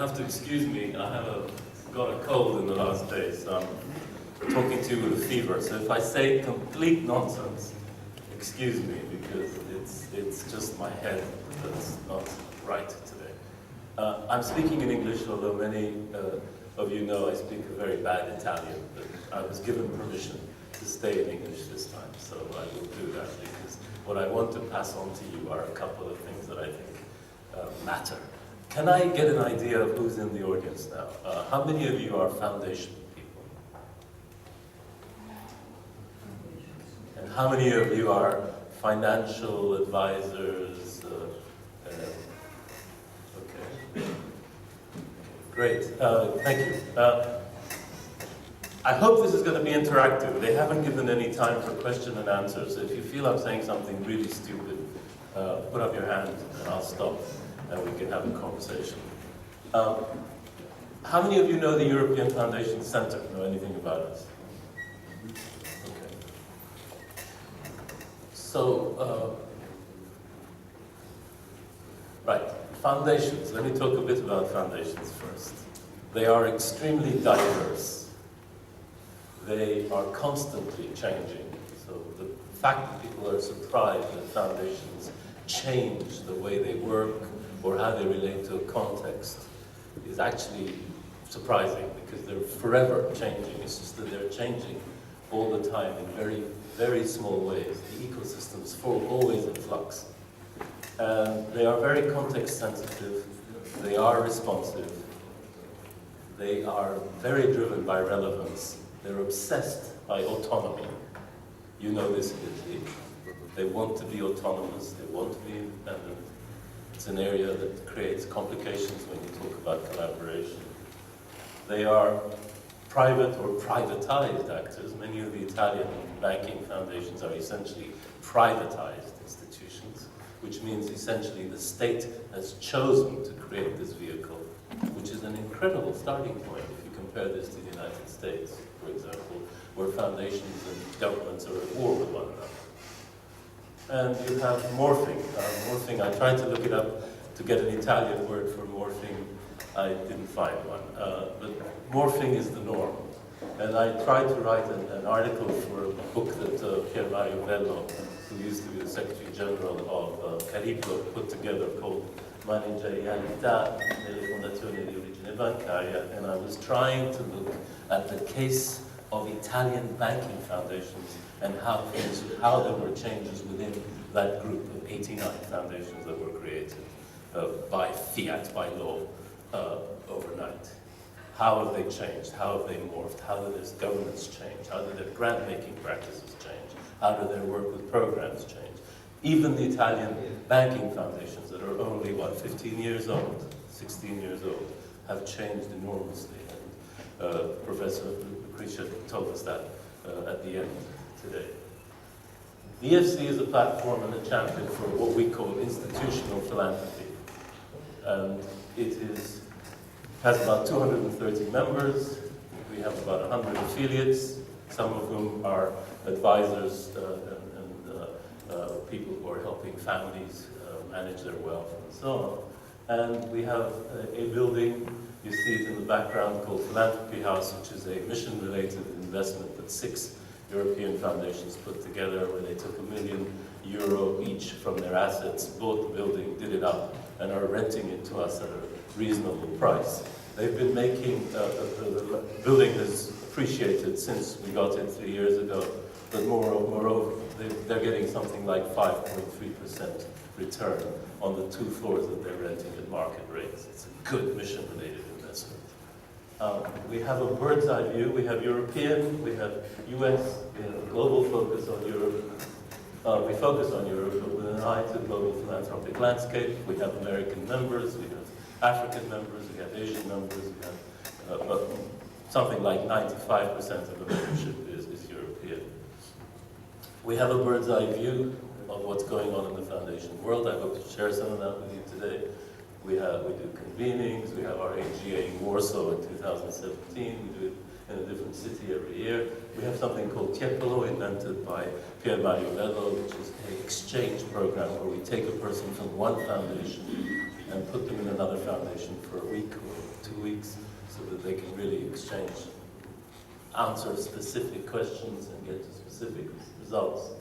Have to excuse me, got a cold in the last day, so I'm talking to you with a fever. So if I say complete nonsense, excuse me, because it's just my head that's not right today. I'm speaking in English, although many of you know I speak a very bad Italian, but I was given permission to stay in English this time, so I will do that, because what I want to pass on to you are a couple of things that I think matter. Can I get an idea of who's in the audience now? How many of you are foundation people? And how many of you are financial advisors? Okay. Great. Thank you. I hope this is going to be interactive. They haven't given any time for question and answers. So if you feel I'm saying something really stupid, put up your hand and I'll stop. And we can have a conversation. How many of you know the European Foundation Center? Know anything about us? Okay. So, right, foundations. Let me talk a bit about foundations first. They are extremely diverse. They are constantly changing. So the fact that people are surprised that foundations change the way they work, or how they relate to a context, is actually surprising, because they're forever changing. It's just that they're changing all the time in very, very small ways. The ecosystem's always in flux. And they are very context sensitive, they are responsive, they are very driven by relevance, they're obsessed by autonomy. You know this in Italy. They want to be autonomous, they want to be independent. It's an area that creates complications when you talk about collaboration. They are private or privatized actors. Many of the Italian banking foundations are essentially privatized institutions, which means essentially the state has chosen to create this vehicle, which is an incredible starting point if you compare this to the United States, for example, where foundations and governments are at war with one another. And you have morphing. Morphing, I tried to look it up to get an Italian word for morphing. I didn't find one. But morphing is the norm. And I tried to write an article for a book that Pier Mario Bello, who used to be the Secretary General of Cariplo, put together called Managerialità nelle Fondazioni di origine bancaria. And I was trying to look at the case of Italian banking foundations and how there were changes within that group of 89 foundations that were created by fiat, by law, overnight. How have they changed? How have they morphed? How did this governance change? How did their grant-making practices change? How did their work with programs change? Even the Italian banking foundations that are only, 15 years old, 16 years old, have changed enormously. And Professor Lucretia told us that at the end today. The EFC is a platform and a champion for what we call institutional philanthropy. And it has about 230 members. We have about 100 affiliates, some of whom are advisors and people who are helping families manage their wealth and so on. And we have a building, you see it in the background, called Philanthropy House, which is a mission-related investment that 6 European foundations put together, where they took €1 million each from their assets, bought the building, did it up, and are renting it to us at a reasonable price. They've been making, the building has appreciated since we got it 3 years ago, but moreover, they're getting something like 5.3% return on the 2 floors that they're renting at market rates. It's a good mission-related investment. We have a bird's eye view. We have European, we have US, we have a global focus on Europe. We focus on Europe, but with an eye to global philanthropic landscape. We have American members, we have African members, we have Asian members, we have something like 95% of the membership is European. We have a bird's eye view of what's going on in the foundation world. I hope to share some of that with you today. We do convenings, we have our AGA in Warsaw in 2017, we do it in a different city every year. We have something called Tiepolo, invented by Pier Mario Bello, which is an exchange program where we take a person from one foundation and put them in another foundation for a week or 2 weeks so that they can really exchange, answer specific questions and get to specific results.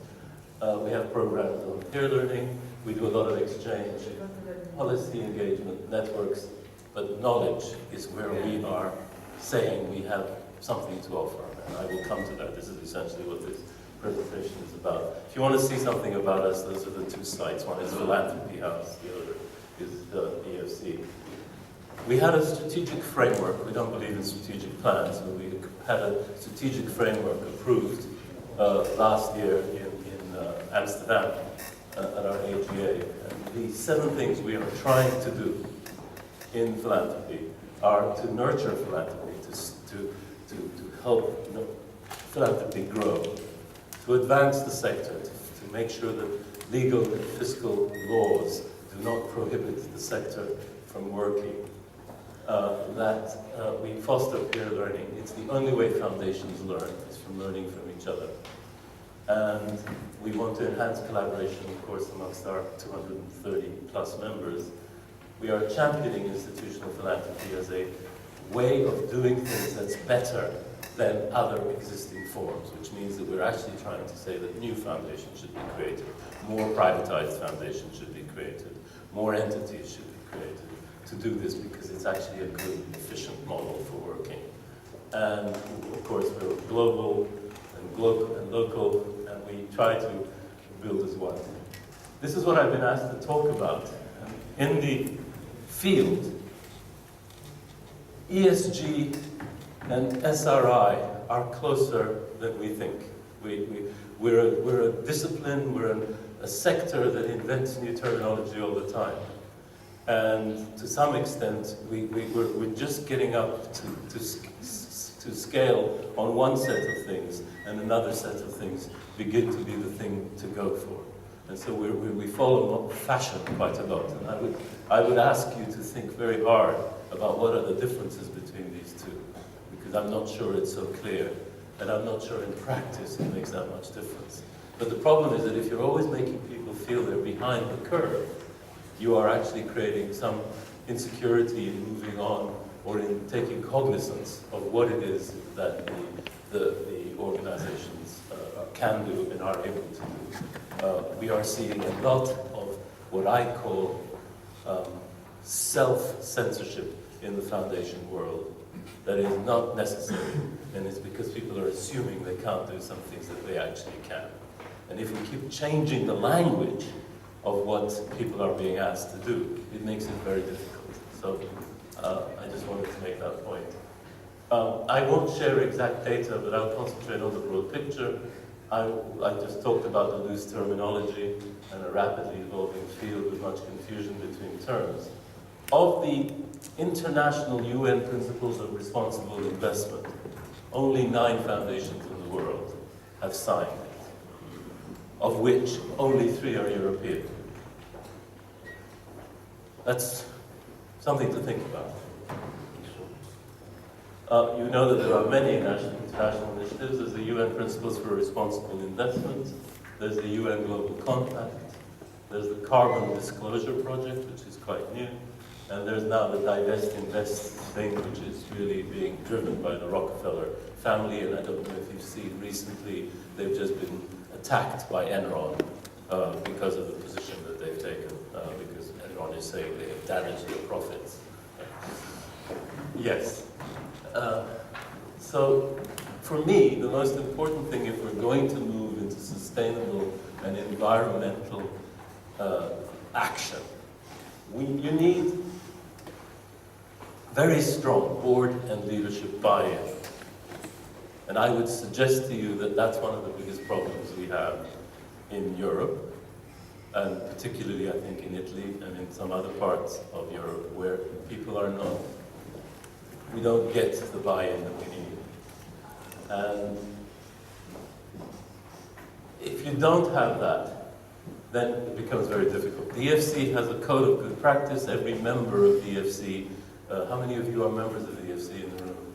We have programs on peer learning. We do a lot of exchange, policy engagement, networks, but knowledge is where we are saying we have something to offer. And I will come to that. This is essentially what this presentation is about. If you want to see something about us, those are the two sites. One is Philanthropy House, the other is the EFC. We had a strategic framework. We don't believe in strategic plans, but we had a strategic framework approved last year in Amsterdam at our AGA. And the 7 things we are trying to do in philanthropy are to nurture philanthropy, to help philanthropy grow, to advance the sector, to make sure that legal and fiscal laws do not prohibit the sector from working, that we foster peer learning. It's the only way foundations learn, is from learning from each other. And we want to enhance collaboration, of course, amongst our 230 plus members. We are championing institutional philanthropy as a way of doing things that's better than other existing forms, which means that we're actually trying to say that new foundations should be created, more privatized foundations should be created, more entities should be created to do this, because it's actually a good, efficient model for working. And of course, we're global and local, and we try to build as one. This is what I've been asked to talk about. In the field, ESG and SRI are closer than we think. We're a discipline, we're a sector that invents new terminology all the time. And to some extent, we're just getting up to scale on one set of things, and another set of things begin to be the thing to go for. And so we follow fashion quite a lot. And I would ask you to think very hard about what are the differences between these two, because I'm not sure it's so clear, and I'm not sure in practice it makes that much difference. But the problem is that if you're always making people feel they're behind the curve, you are actually creating some insecurity in moving on, or in taking cognizance of what it is that the organizations can do and are able to do. We are seeing a lot of what I call self-censorship in the foundation world that is not necessary, and it's because people are assuming they can't do some things that they actually can. And if we keep changing the language of what people are being asked to do, it makes it very difficult. So I just wanted to make that point. I won't share exact data, but I'll concentrate on the broad picture. I just talked about the loose terminology and a rapidly evolving field with much confusion between terms. Of the international UN principles of responsible investment, only 9 foundations in the world have signed it, of which only 3 are European. That's something to think about. You know that there are many international initiatives. There's the UN Principles for Responsible Investment, there's the UN Global Compact, there's the Carbon Disclosure Project, which is quite new, and there's now the Divest Invest thing, which is really being driven by the Rockefeller family, and I don't know if you've seen recently, they've just been attacked by Enron because of the position that they've taken, because Enron is saying they have damaged their profits. Yes. So, for me, the most important thing, if we're going to move into sustainable and environmental action, you need very strong board and leadership buy-in. And I would suggest to you that that's one of the biggest problems we have in Europe, and particularly, I think, in Italy and in some other parts of Europe where people are not. We don't get the buy-in that we need. And if you don't have that, then it becomes very difficult. The EFC has a code of good practice. Every member of the EFC, how many of you are members of the EFC in the room?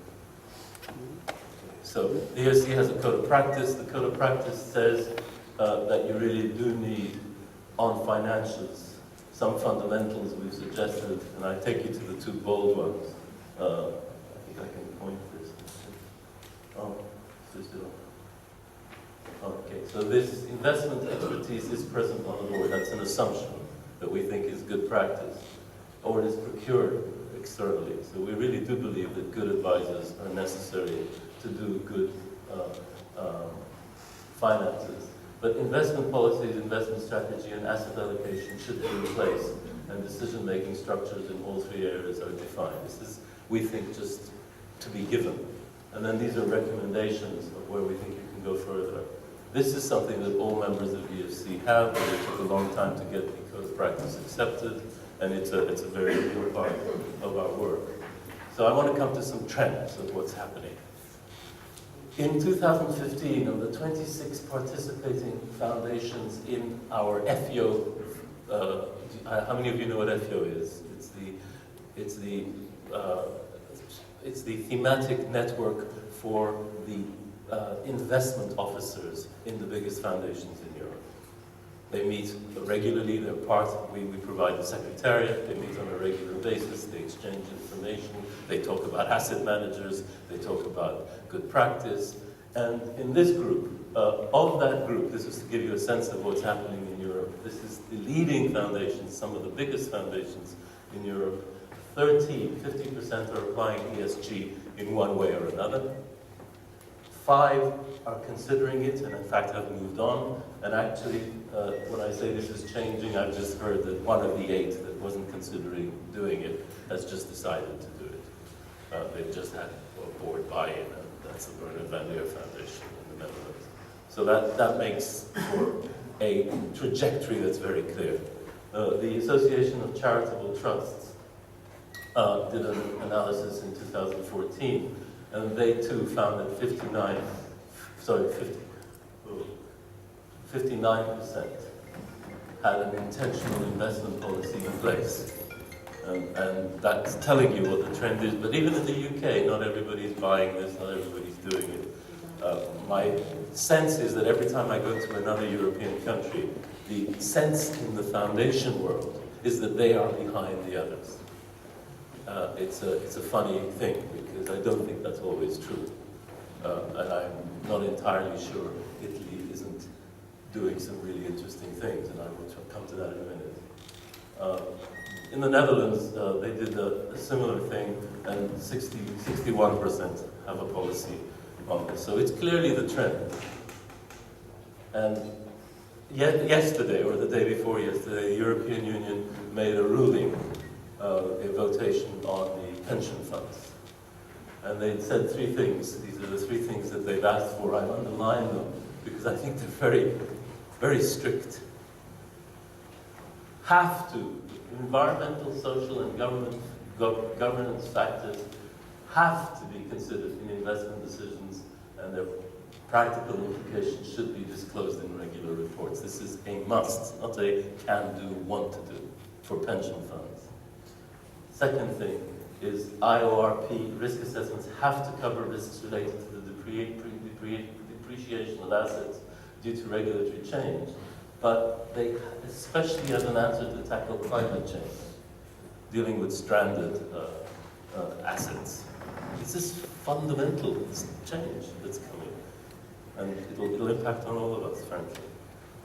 So the EFC has a code of practice. The code of practice says that you really do need, on financials, some fundamentals we've suggested, and I take you to the two bold ones. I think I can point this. Oh, switch it on. Okay, so this investment expertise is present on the board. That's an assumption that we think is good practice, or it is procured externally. So we really do believe that good advisors are necessary to do good finances. But investment policies, investment strategy, and asset allocation should be in place, and decision-making structures in all three areas are defined. This is, we think, just to be given. And then these are recommendations of where we think you can go further. This is something that all members of EFC have, but it took a long time to get because practice accepted, and it's a very real part of our work. So I want to come to some trends of what's happening. In 2015, of the 26 participating foundations in our FEO, how many of you know what FEO is? It's the thematic network for the investment officers in the biggest foundations in Europe. They meet regularly, they're we provide the secretariat, they meet on a regular basis, they exchange information, they talk about asset managers, they talk about good practice. And in this group, of that group, this is to give you a sense of what's happening in Europe. This is the leading foundations, some of the biggest foundations in Europe. 50% are applying ESG in one way or another. 5 are considering it, and in fact have moved on. And actually, when I say this is changing, I've just heard that one of the 8 that wasn't considering doing it has just decided to do it. They've just had a board buy-in, and that's the Bernard van Leer Foundation in the Netherlands. So that makes for a trajectory that's very clear. The Association of Charitable Trusts did an analysis in 2014, and they too found that 59% had an intentional investment policy in place. And that's telling you what the trend is. But even in the UK, not everybody's buying this, not everybody's doing it. My sense is that every time I go to another European country, the sense in the foundation world is that they are behind the others. It's a funny thing, because I don't think that's always true. And I'm not entirely sure Italy isn't doing some really interesting things, and I will come to that in a minute. In the Netherlands, they did a similar thing, and 61% have a policy on this. So it's clearly the trend. And yet yesterday, or the day before yesterday, the European Union made a ruling, a votation on the pension funds. And they said 3 things. These are the 3 things that they've asked for. I've underlined them because I think they're very, very strict. Have to. Environmental, social, and governance factors have to be considered in investment decisions, and their practical implications should be disclosed in regular reports. This is a must, not a can-do, want-to-do for pension funds. Second thing is IORP risk assessments have to cover risks related to the depreciation of assets due to regulatory change, but they, especially as an answer to tackle climate change, dealing with stranded assets. This is fundamental change that's coming, and it'll impact on all of us, frankly.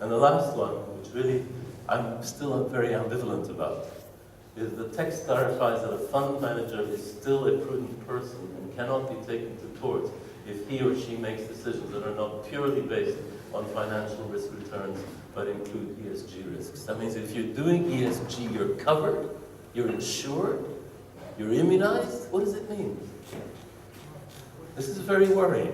And the last one, which really I'm still very ambivalent about, is the text clarifies that a fund manager is still a prudent person and cannot be taken to court if he or she makes decisions that are not purely based on financial risk returns, but include ESG risks. That means if you're doing ESG, you're covered, you're insured, you're immunized. What does it mean? This is very worrying.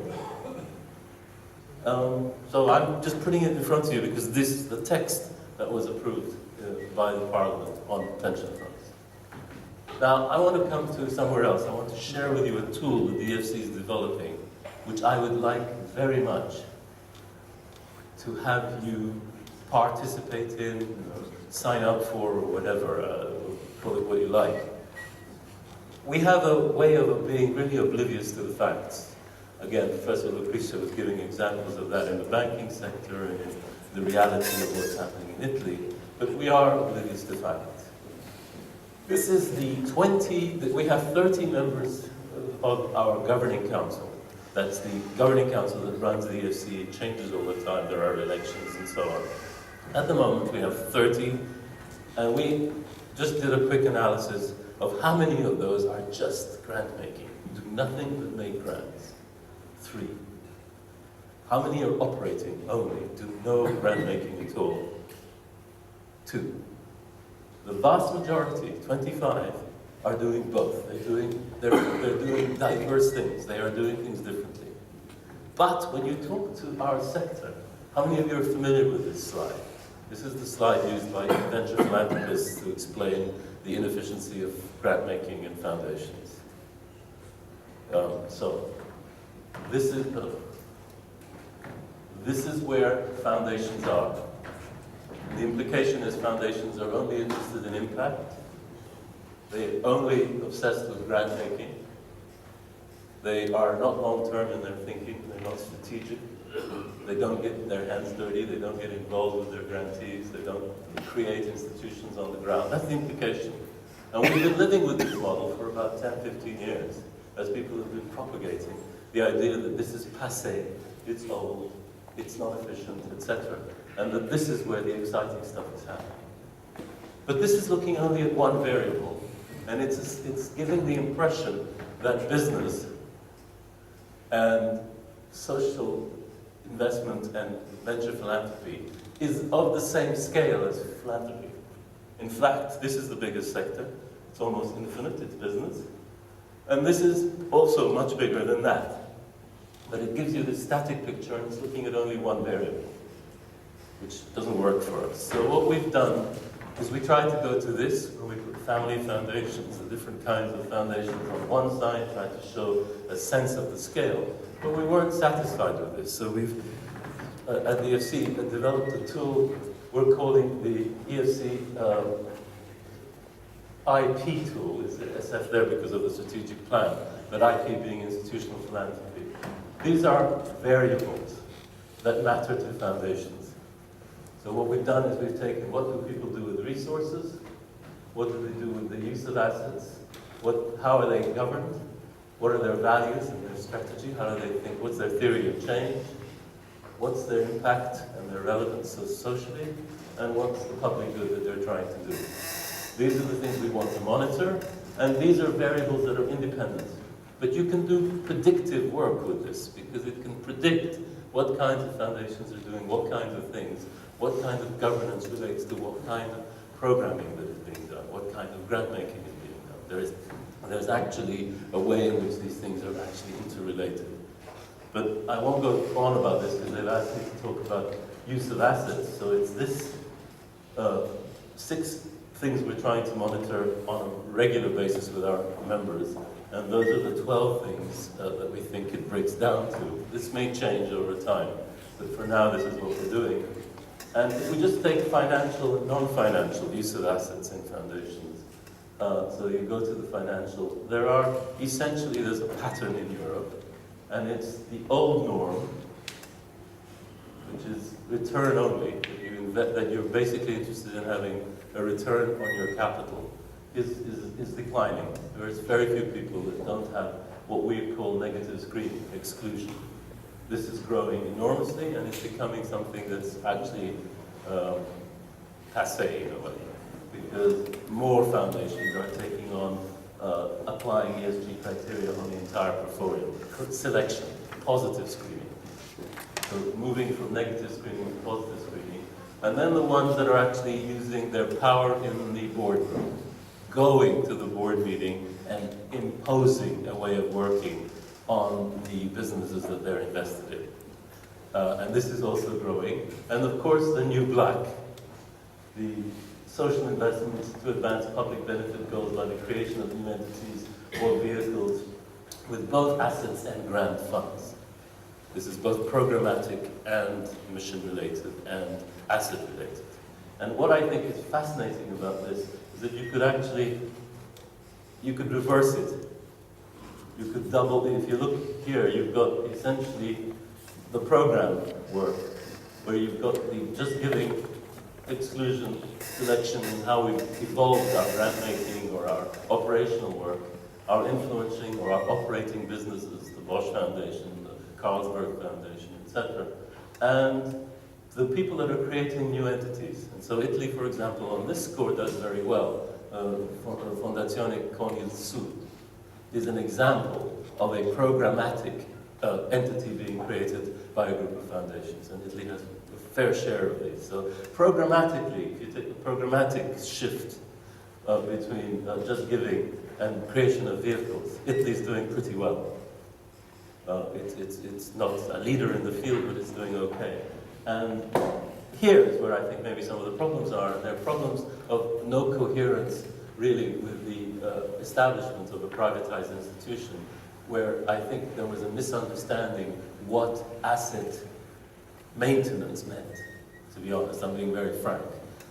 So I'm just putting it in front of you because this is the text that was approved by the Parliament on pension funds. Now, I want to come to somewhere else. I want to share with you a tool that the EFC is developing, which I would like very much to have you participate in, sign up for, or whatever, call it what you like. We have a way of being really oblivious to the facts. Again, Professor Lucrezia was giving examples of that in the banking sector and in the reality of what's happening in Italy. but we are oblivious to find it. This is we have 30 members of our governing council. That's the governing council that runs the EFC. It changes all the time, there are elections and so on. At the moment we have 30, and we just did a quick analysis of how many of those are just grant making, do nothing but make grants. 3. How many are operating only, do no grant making at all? 2. The vast majority, 25, are doing both. They're doing diverse things. They are doing things differently. But when you talk to our sector, how many of you are familiar with this slide? This is the slide used by venture philanthropists to explain the inefficiency of grant making in foundations. So this is where foundations are. The implication is foundations are only interested in impact. They're only obsessed with grant making. They are not long-term in their thinking. They're not strategic. They don't get their hands dirty. They don't get involved with their grantees. They don't create institutions on the ground. That's the implication. And we've been living with this model for about 10, 15 years as people have been propagating the idea that this is passé, it's old, it's not efficient, etc. And that this is where the exciting stuff is happening. But this is looking only at one variable, and it's giving the impression that business and social investment and venture philanthropy is of the same scale as philanthropy. In fact, this is the biggest sector. It's almost infinite, it's business. And this is also much bigger than that. But it gives you this static picture, and it's looking at only one variable, which doesn't work for us. So what we've done is we tried to go to this, where we put family foundations, the different kinds of foundations on one side, tried to show a sense of the scale. But we weren't satisfied with this, so we've, at the EFC, developed a tool we're calling the EFC IP tool. It's the SF there because of the strategic plan, but IP being institutional philanthropy. These are variables that matter to foundations. So what we've done is we've taken what do people do with resources, what do they do with the use of assets, how are they governed, what are their values and their strategy, how do they think, what's their theory of change, what's their impact and their relevance socially, and what's the public good that they're trying to do. These are the things we want to monitor, and these are variables that are independent. But you can do predictive work with this, because it can predict what kinds of foundations are doing what kinds of things, what kind of governance relates to what kind of programming that is being done, what kind of grant making is being done. There's actually a way in which these things are actually interrelated. But I won't go on about this because they've asked me to talk about use of assets. So it's this 6 things we're trying to monitor on a regular basis with our members. And those are the 12 things that we think it breaks down to. This may change over time, but for now this is what we're doing. And if we just take financial and non-financial use of assets in foundations, so you go to the financial, there's a pattern in Europe, and it's the old norm, which is return only, that you're basically interested in having a return on your capital, is declining. There's very few people that don't have what we call negative screening, exclusion. This is growing enormously, and it's becoming something that's actually passé in a way, because more foundations are taking on applying ESG criteria on the entire portfolio. Selection, positive screening. So moving from negative screening to positive screening. And then the ones that are actually using their power in the boardroom, going to the board meeting and imposing a way of working on the businesses that they're invested in. And this is also growing. And of course, the new black, the social investments to advance public benefit goals by the creation of new entities or vehicles with both assets and grant funds. This is both programmatic and mission-related and asset-related. And what I think is fascinating about this is that you could reverse it. You could double it. If you look here, you've got essentially the program work, where you've got the just giving exclusion, selection, and how we've evolved our grant making or our operational work, our influencing or our operating businesses, the Bosch Foundation, the Carlsberg Foundation, etc., and the people that are creating new entities. And so Italy, for example, on this score does very well. Fondazioni con il Sud is an example of a programmatic entity being created by a group of foundations, and Italy has a fair share of these. So programmatically, if you take a programmatic shift between just giving and creation of vehicles, Italy's doing pretty well. It's not a leader in the field, but it's doing okay. And here is where I think maybe some of the problems are. There are problems of no coherence, really, with the establishment of a privatized institution, where I think there was a misunderstanding what asset maintenance meant, to be honest. I'm being very frank.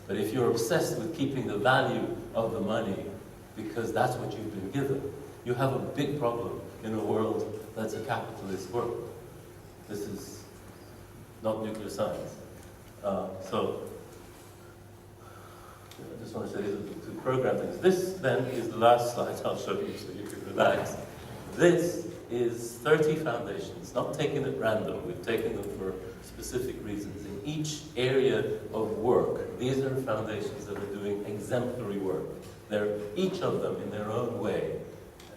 But if you're obsessed with keeping the value of the money because that's what you've been given, you have a big problem in a world that's a capitalist world. This is not nuclear science. So I just want to say to program things. This then is the last slide I'll show you so you can relax. This is 30 foundations, not taken at random. We've taken them for specific reasons. In each area of work, these are foundations that are doing exemplary work. They're each of them in their own way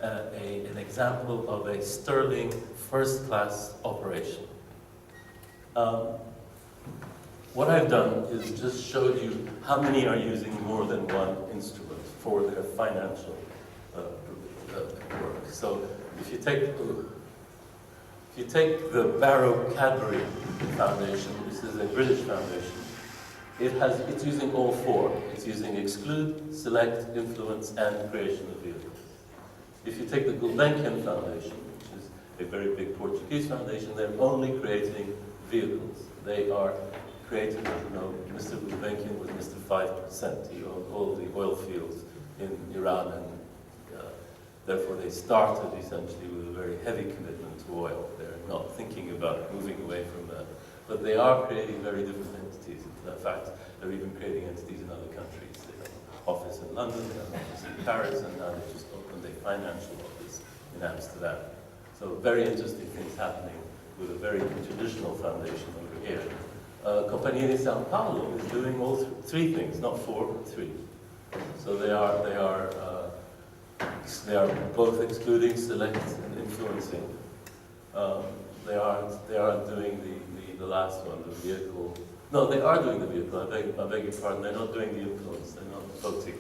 an example of a sterling first-class operation. What I've done is just showed you how many are using more than one instrument for their financial work. So if you take the Barrow Cadbury Foundation, this is a British foundation, it's using all four. It's using exclude, select, influence, and creation of vehicles. If you take the Gulbenkian Foundation, which is a very big Portuguese foundation, they're only creating vehicles. They are creating, Mr. Gulbenkian was Mr. 5%. He owned all the oil fields in Iran, and therefore they started essentially with a very heavy commitment to oil. They're not thinking about moving away from that. But they are creating very different entities. In fact, they're even creating entities in other countries. They have an office in London, they have an office in Paris, and now they just opened a financial office in Amsterdam. So very interesting things happening with a very traditional foundation over here. Compagnia di São Paulo is doing all three things, not four, but three. So they are both excluding, select, and influencing. They aren't doing the last one, the vehicle. No, they are doing the vehicle. I beg your pardon. They're not doing the influence. They're not voting.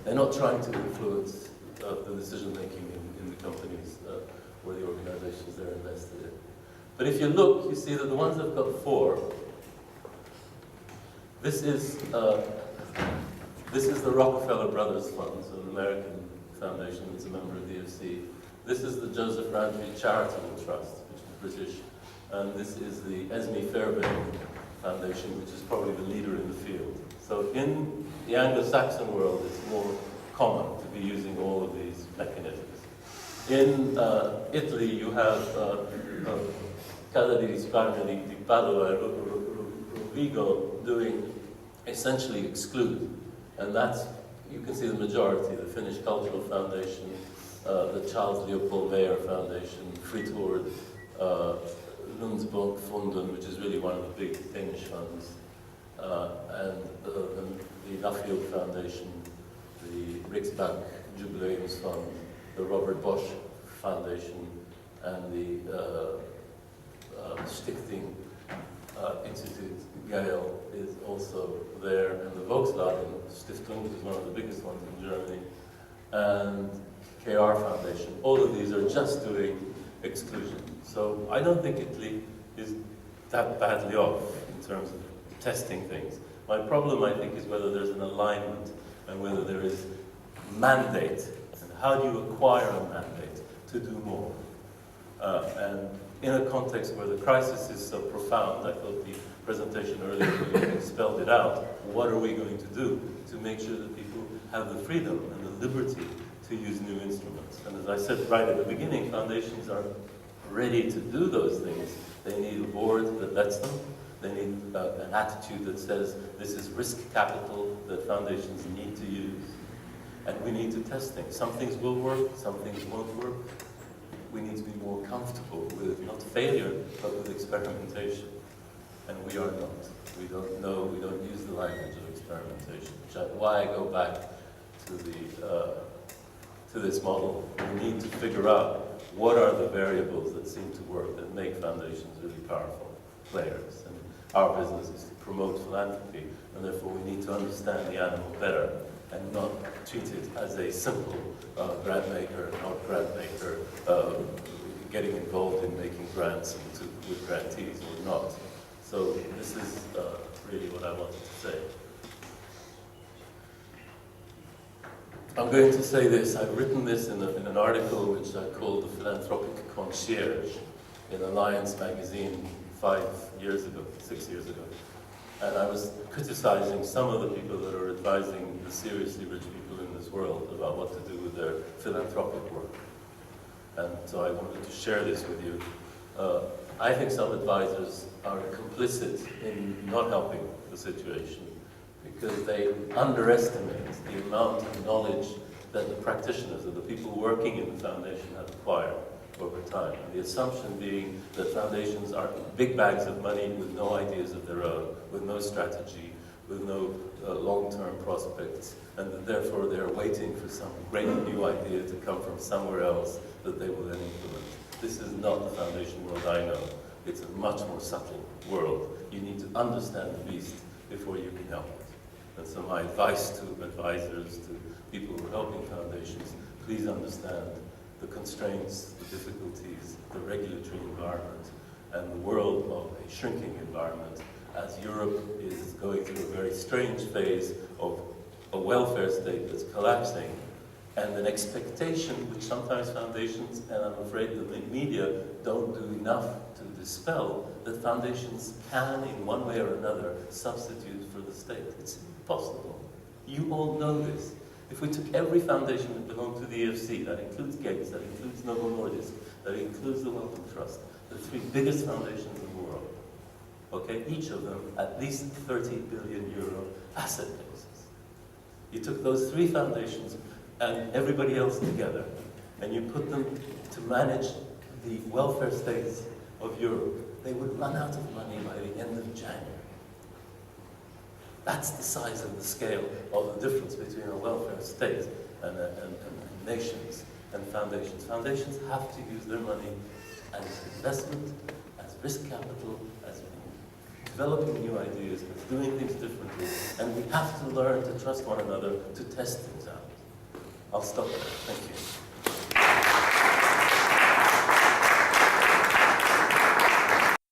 They're not trying to influence the decision making in the companies or the organizations they're invested in. But if you look, you see that the ones that've got four. This is the Rockefeller Brothers Fund, so an American foundation that's a member of the EFC. This is the Joseph Randry Charitable Trust, which is British. And this is the Esme Fairbairn Foundation, which is probably the leader in the field. So in the Anglo-Saxon world, it's more common to be using all of these mechanisms. In Italy, you have Casa di Risparmio di Padova, Rovigo, doing essentially exclude. And that's, you can see the majority, the Finnish Cultural Foundation, the Charles Leopold Mayer Foundation, Fritord, Lundsbåndsfonden, which is really one of the big Danish funds, and the Nuffield Foundation, the Riksbank Jubileums Fund, the Robert Bosch Foundation, and the Stichting Institute Gale is also there, and the Volkswagen Stiftung, which is one of the biggest ones in Germany, and KR Foundation. All of these are just doing exclusion. So I don't think Italy is that badly off in terms of testing things. My problem, I think, is whether there's an alignment and whether there is mandate, and how do you acquire a mandate to do more? And in a context where the crisis is so profound, I thought the presentation earlier really spelled it out. What are we going to do to make sure that people have the freedom and the liberty to use new instruments? And as I said right at the beginning, foundations are ready to do those things. They need a board that lets them. They need an attitude that says this is risk capital that foundations need to use. And we need to test things. Some things will work, some things won't work. We need to be more comfortable with not failure, but with experimentation. And we are not. We don't know, we don't use the language of experimentation, which is why I go back to this model. We need to figure out what are the variables that seem to work, that make foundations really powerful players. And our business is to promote philanthropy, and therefore we need to understand the animal better and not treat it as a simple grant maker, not grant maker, getting involved in making grants with grantees or not. So this is really what I wanted to say. I'm going to say this. I've written this in an article which I called The Philanthropic Concierge in Alliance magazine 6 years ago. And I was criticizing some of the people that are advising the seriously rich people in this world about what to do with their philanthropic work. And so I wanted to share this with you. I think some advisors are complicit in not helping the situation because they underestimate the amount of knowledge that the practitioners, or the people working in the foundation, have acquired over time. And the assumption being that foundations are big bags of money with no ideas of their own, with no strategy, with no long-term prospects, and that therefore they're waiting for some great new idea to come from somewhere else that they will then implement. This is not the foundation world I know. It's a much more subtle world. You need to understand the beast before you can help it. And so my advice to advisors, to people who are helping foundations, please understand the constraints, the difficulties, the regulatory environment, and the world of a shrinking environment as Europe is going through a very strange phase of a welfare state that's collapsing, and an expectation which sometimes foundations, and I'm afraid the media, don't do enough to dispel, that foundations can, in one way or another, substitute for the state. It's impossible. You all know this. If we took every foundation that belonged to the EFC, that includes Gates, that includes Novo Nordisk, that includes the Wellcome Trust, the 3 biggest foundations in the world, okay, each of them at least 30 billion euro asset bases. You took those 3 foundations and everybody else together, and you put them to manage the welfare states of Europe, they would run out of money by the end of January. That's the size of the scale of the difference between a welfare state and nations and foundations. Foundations have to use their money as investment, as risk capital, as developing new ideas, as doing things differently, and we have to learn to trust one another to test things out. I'll stop there. Thank you.